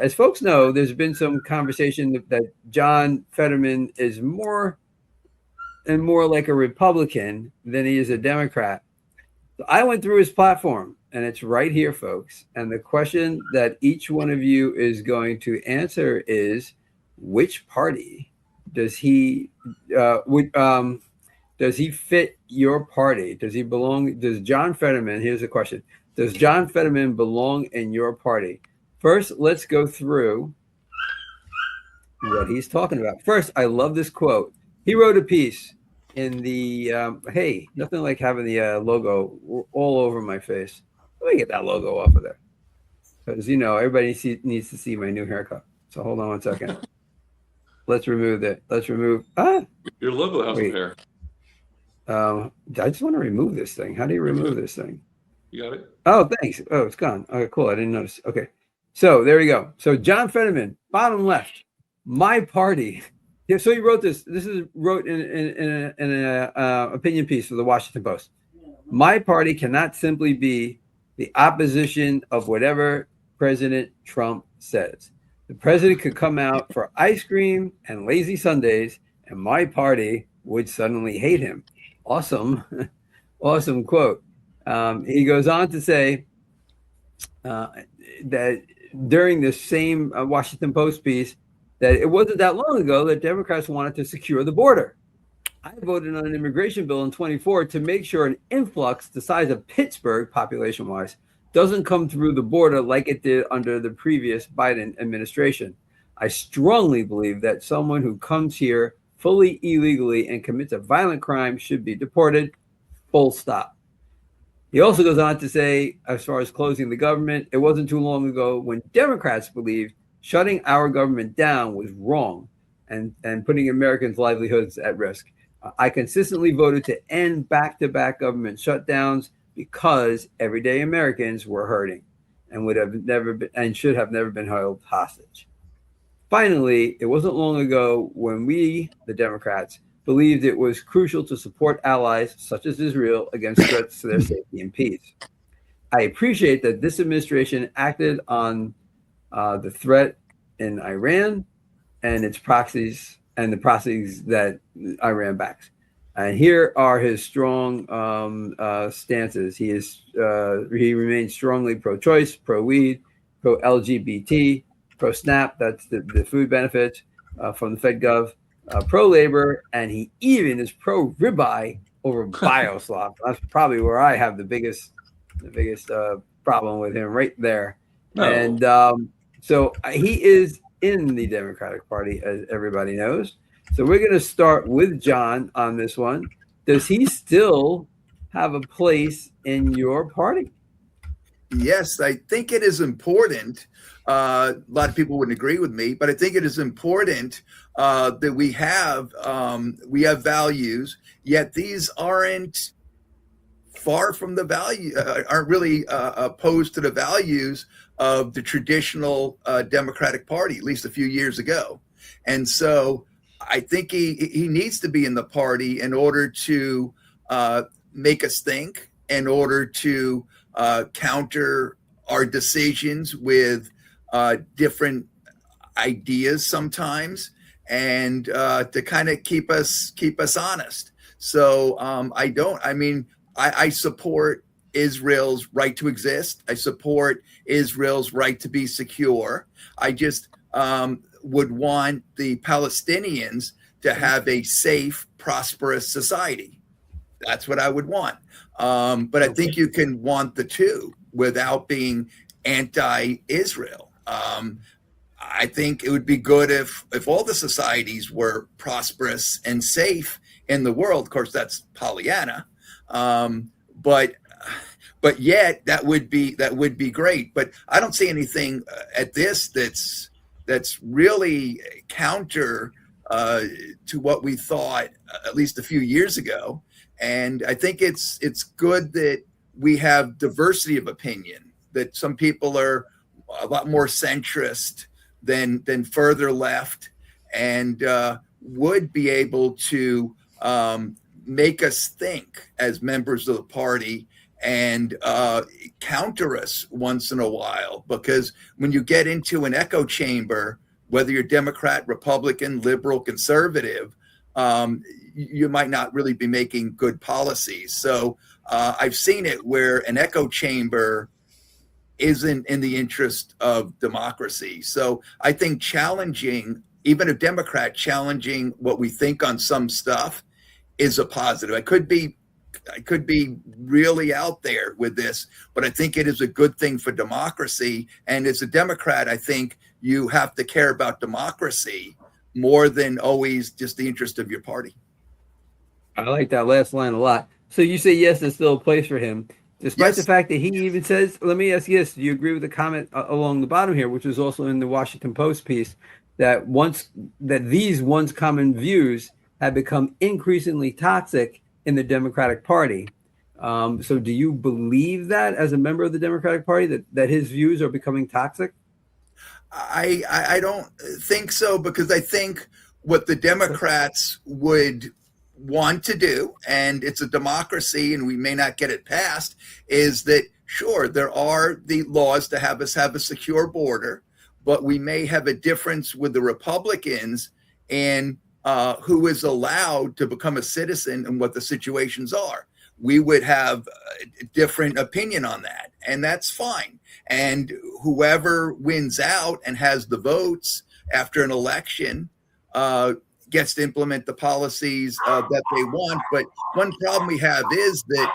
As folks know, there's been some conversation that John Fetterman is more and more like a Republican than he is a Democrat. So I went through his platform, and it's right here, folks. And the question that each one of you is going to answer is, which party does he does he fit your party? Does he belong? Does John Fetterman? Here's the question: does John Fetterman belong in your party? First, let's go through what he's talking about. First, I love this quote. He wrote a piece in the hey, nothing like having the logo all over my face. Let me get that logo off of there, because everybody needs to see my new haircut. So hold on one second. Let's remove that. Let's remove. Your logo has some hair. I just want to remove this thing. How do you remove this thing? You got it? Oh, thanks. Oh, it's gone. Okay, cool. I didn't notice. Okay. So there we go. So John Fetterman, bottom left, my party. Yeah, so he wrote this. This is wrote in an opinion piece for the Washington Post. My party cannot simply be the opposition of whatever President Trump says. The president could come out for ice cream and lazy Sundays, and my party would suddenly hate him. Awesome, awesome quote. He goes on to say that during the same Washington Post piece, that it wasn't that long ago that Democrats wanted to secure the border. I voted on an immigration bill in 24 to make sure an influx the size of Pittsburgh, population-wise, doesn't come through the border like it did under the previous Biden administration. I strongly believe that someone who comes here fully illegally and commits a violent crime should be deported, full stop. He also goes on to say, as far as closing the government, it wasn't too long ago when Democrats believed shutting our government down was wrong and putting Americans' livelihoods at risk. I consistently voted to end back-to-back government shutdowns because everyday Americans were hurting and would have never been and should have never been held hostage. Finally, it wasn't long ago when we, the Democrats, believed it was crucial to support allies such as Israel against threats to their safety and peace. I appreciate that this administration acted on the threat in Iran and its proxies and the proxies that Iran backs. And here are his strong stances. He remains strongly pro-choice, pro-weed, pro-LGBT, pro-SNAP, that's the food benefits from the FedGov, pro-labor, and he even is pro-ribeye over bioslop. That's probably where I have the biggest problem with him right there. No. And so he is in the Democratic Party, as everybody knows. So we're going to start with John on this one. Does he still have a place in your party? Yes, I think it is important. A lot of people wouldn't agree with me, but I think it is important that we have values, yet these aren't far from the value, aren't really opposed to the values of the traditional Democratic Party, at least a few years ago. And so I think he needs to be in the party in order to make us think, in order to counter our decisions with different ideas sometimes, and to kind of keep us honest. So I support Israel's right to exist. I support Israel's right to be secure. I just would want the Palestinians to have a safe, prosperous society. That's what I would want. But I think you can want the two without being anti-Israel. I think it would be good if all the societies were prosperous and safe in the world. Of course, that's Pollyanna. But yet that would be great. But I don't see anything at this that's really counter to what we thought at least a few years ago. And I think it's good that we have diversity of opinion, that some people are a lot more centrist than further left, and would be able to make us think as members of the party and counter us once in a while, because when you get into an echo chamber, whether you're Democrat, Republican, liberal, conservative, you might not really be making good policies. So I've seen it where an echo chamber isn't in the interest of democracy. So I think challenging, even a Democrat challenging what we think on some stuff, is a positive. I could be really out there with this, but I think it is a good thing for democracy. And as a Democrat, I think you have to care about democracy more than always just the interest of your party. I like that last line a lot. So you say yes, there's still a place for him, despite the fact that he even says, let me ask you this, do you agree with the comment along the bottom here, which was also in the Washington Post piece, that these once common views have become increasingly toxic in the Democratic Party? So do you believe that as a member of the Democratic Party, that his views are becoming toxic? I don't think so, because I think what the Democrats would want to do, and it's a democracy and we may not get it passed, is that sure, there are the laws to have us have a secure border, but we may have a difference with the Republicans in who is allowed to become a citizen and what the situations are. We would have a different opinion on that, and that's fine. And whoever wins out and has the votes after an election gets to implement the policies that they want. But one problem we have is that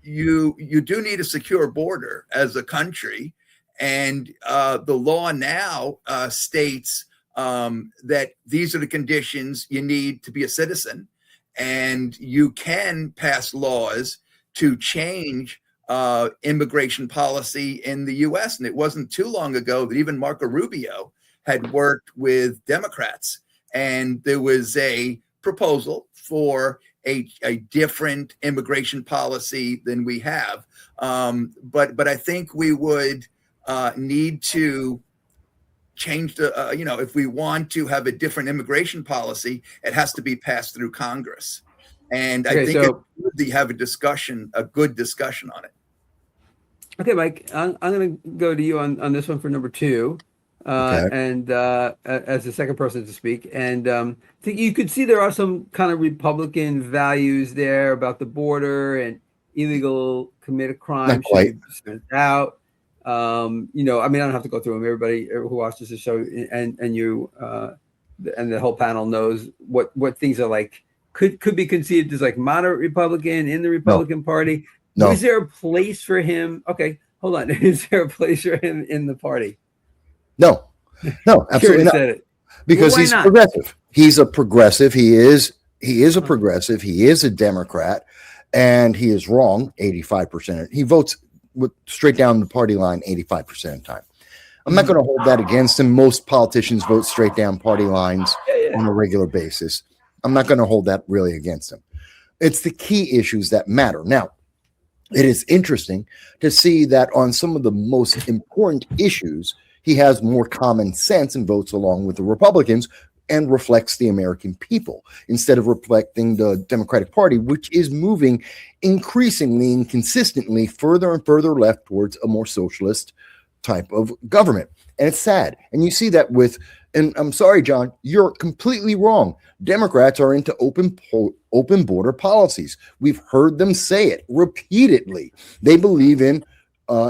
you do need a secure border as a country, and the law now states that these are the conditions you need to be a citizen, and you can pass laws to change immigration policy in the U.S. And it wasn't too long ago that even Marco Rubio had worked with Democrats, and there was a proposal for a different immigration policy than we have. But I think we would need to change the, if we want to have a different immigration policy, it has to be passed through Congress. And I think it would have a good discussion on it. Okay, Mike, I'm going to go to you on this one for number two. And as the second person to speak, and I think you could see there are some kind of Republican values there about the border and illegal committed crime should be sent out. I mean, I don't have to go through them. Everybody who watches the show and you and the whole panel knows what things are like could be conceived as like moderate Republican in the Republican Party. No. Is there a place for him? Okay, hold on. Is there a place for him in the party? No, absolutely not. Because he's progressive. He's a progressive. He is a progressive. He is a Democrat, and he is wrong 85%. He votes straight down the party line 85% of the time. I'm not going to hold that against him. Most politicians vote straight down party lines on a regular basis. I'm not going to hold that really against him. It's the key issues that matter. Now, it is interesting to see that on some of the most important issues, he has more common sense and votes along with the Republicans and reflects the American people instead of reflecting the Democratic Party, which is moving increasingly and consistently further and further left towards a more socialist type of government. And it's sad. And you see that and I'm sorry, John, you're completely wrong. Democrats are into open border policies. We've heard them say it repeatedly. They believe in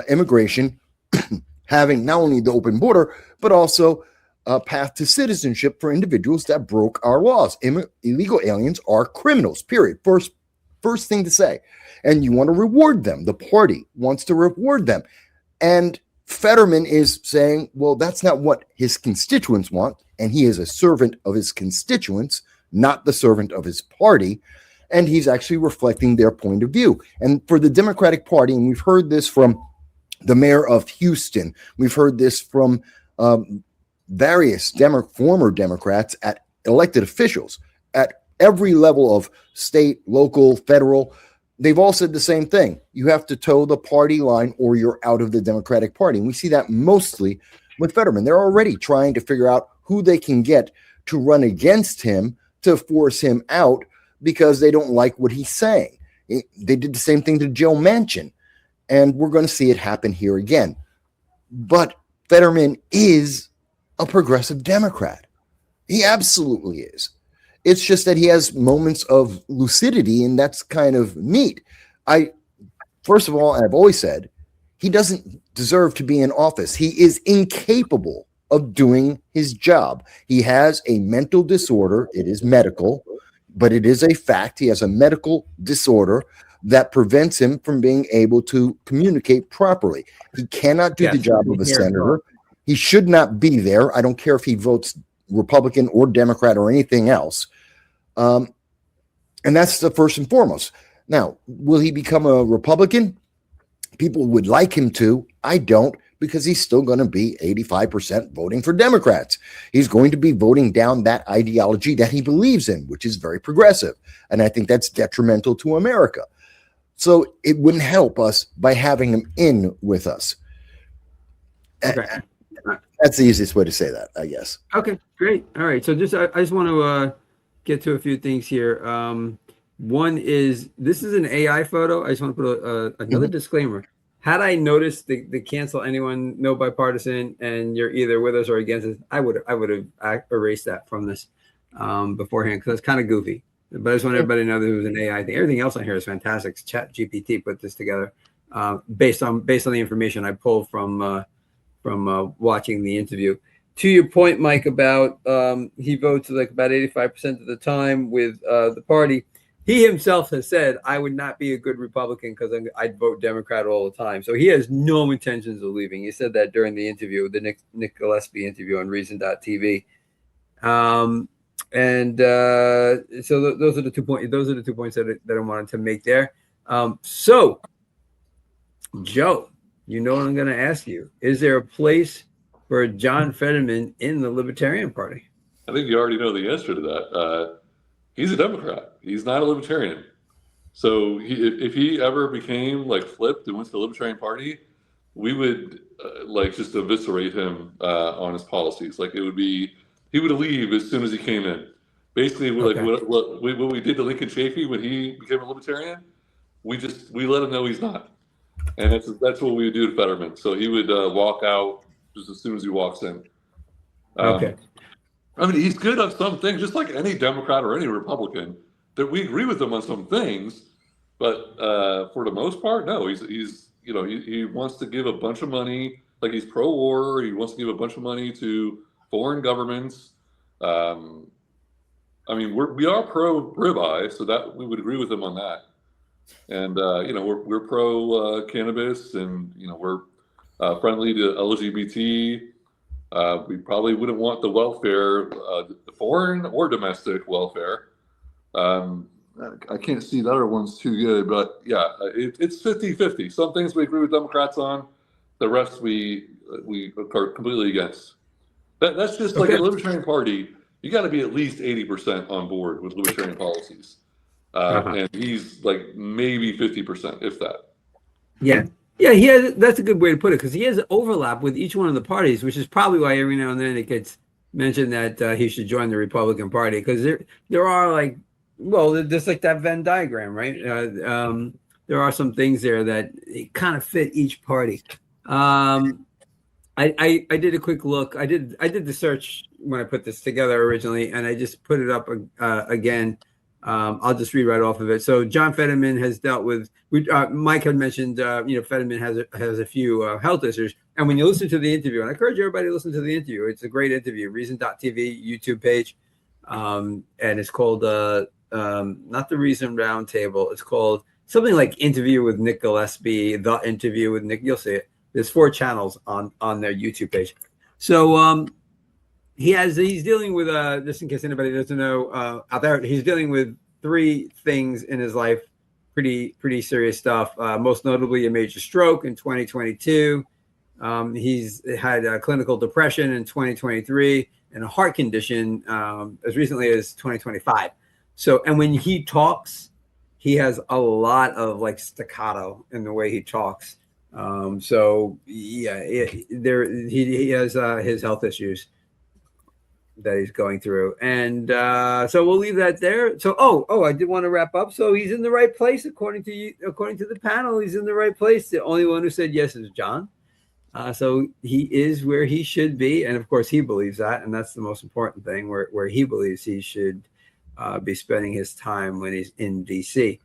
immigration having not only the open border, but also a path to citizenship for individuals that broke our laws. Illegal aliens are criminals, period. First thing to say. And you want to reward them. The party wants to reward them. And Fetterman is saying, well, that's not what his constituents want. And he is a servant of his constituents, not the servant of his party. And he's actually reflecting their point of view. And for the Democratic Party, and we've heard this from the mayor of Houston. We've heard this from various former Democrats at elected officials at every level of state, local, federal. They've all said the same thing. You have to toe the party line or you're out of the Democratic Party. And we see that mostly with Fetterman. They're already trying to figure out who they can get to run against him to force him out because they don't like what he's saying. They did the same thing to Joe Manchin, and we're going to see it happen here again. But Fetterman is a progressive Democrat. He absolutely is. It's just that he has moments of lucidity, and that's kind of neat. First of all, I've always said, he doesn't deserve to be in office. He is incapable of doing his job. He has a mental disorder. It is medical, but it is a fact. He has a medical disorder that prevents him from being able to communicate properly. He cannot do the job of a senator. He should not be there. I don't care if he votes Republican or Democrat or anything else. And that's the first and foremost. Now, will he become a Republican? People would like him to. I don't, because he's still going to be 85% voting for Democrats. He's going to be voting down that ideology that he believes in, which is very progressive. And I think that's detrimental to America. So it wouldn't help us by having him in with us. Okay. That's the easiest way to say that, I guess. Okay, great. All right. So I just want to get to a few things here. One is, this is an AI photo. I just want to put another disclaimer. Had I noticed the cancel anyone, no bipartisan, and you're either with us or against us, I would have erased that from this beforehand, because it's kind of goofy. But I just want everybody to know that it was an AI thing. Everything else on here is fantastic. Chat GPT put this together based on the information I pulled from watching the interview. To your point, Mike, about he votes like about 85% of the time with the party. He himself has said, I would not be a good Republican because I'd vote Democrat all the time. So he has no intentions of leaving. He said that during the interview, the Nick Gillespie interview on Reason.tv. So those are the 2 points. Those are the 2 points that I wanted to make there. So, Joe, you know what I'm going to ask you. Is there a place for John Fetterman in the Libertarian Party? I think you already know the answer to that. He's a Democrat. He's not a Libertarian. So if he ever became like flipped and went to the Libertarian Party, we would like just eviscerate him on his policies. Like it would be, he would leave as soon as he came in. Basically, like what we did to Lincoln Chafee when he became a Libertarian, we let him know he's not. And that's what we would do to Fetterman. So he would walk out just as soon as he walks in. Okay. I mean, he's good on some things, just like any Democrat or any Republican. That we agree with him on some things, but for the most part, no. He's he wants to give a bunch of money, like he's pro-war. He wants to give a bunch of money to foreign governments. I mean, we are pro ribeye, so that we would agree with him on that. And we're pro cannabis, and we're friendly to LGBT. We probably wouldn't want the welfare, the foreign or domestic welfare. I can't see the other ones too good, but yeah, it's 50-50. Some things we agree with Democrats on, the rest we are completely against. That's just like a Libertarian Party. You got to be at least 80% on board with Libertarian policies. And he's like maybe 50%, if that. Yeah. Yeah, he has. That's a good way to put it, because he has overlap with each one of the parties, which is probably why every now and then it gets mentioned that he should join the Republican Party, because there are like, well, just like that Venn diagram, right? There are some things there that kind of fit each party. I did a quick look. I did the search when I put this together originally, and I just put it up again. I'll just read right off of it. So John Fetterman has dealt with, Mike had mentioned, Fetterman has a few health issues. And when you listen to the interview, and I encourage everybody to listen to the interview, it's a great interview, Reason.tv YouTube page. And it's called, not the Reason Roundtable. It's called something like Interview with Nick Gillespie, The Interview with Nick. You'll see it. There's 4 channels on their YouTube page. So, he's dealing with just in case anybody doesn't know out there, he's dealing with 3 things in his life, pretty serious stuff. Most notably a major stroke in 2022. He's had clinical depression in 2023 and a heart condition as recently as 2025. So, and when he talks, he has a lot of like staccato in the way he talks. So yeah, he has his health issues. that he's going through. And so we'll leave that there. So, I did want to wrap up. So he's in the right place, according to you, according to the panel. He's in the right place. The only one who said yes is John. So he is where he should be. And of course, he believes that. And that's the most important thing, where he believes he should be spending his time when he's in DC.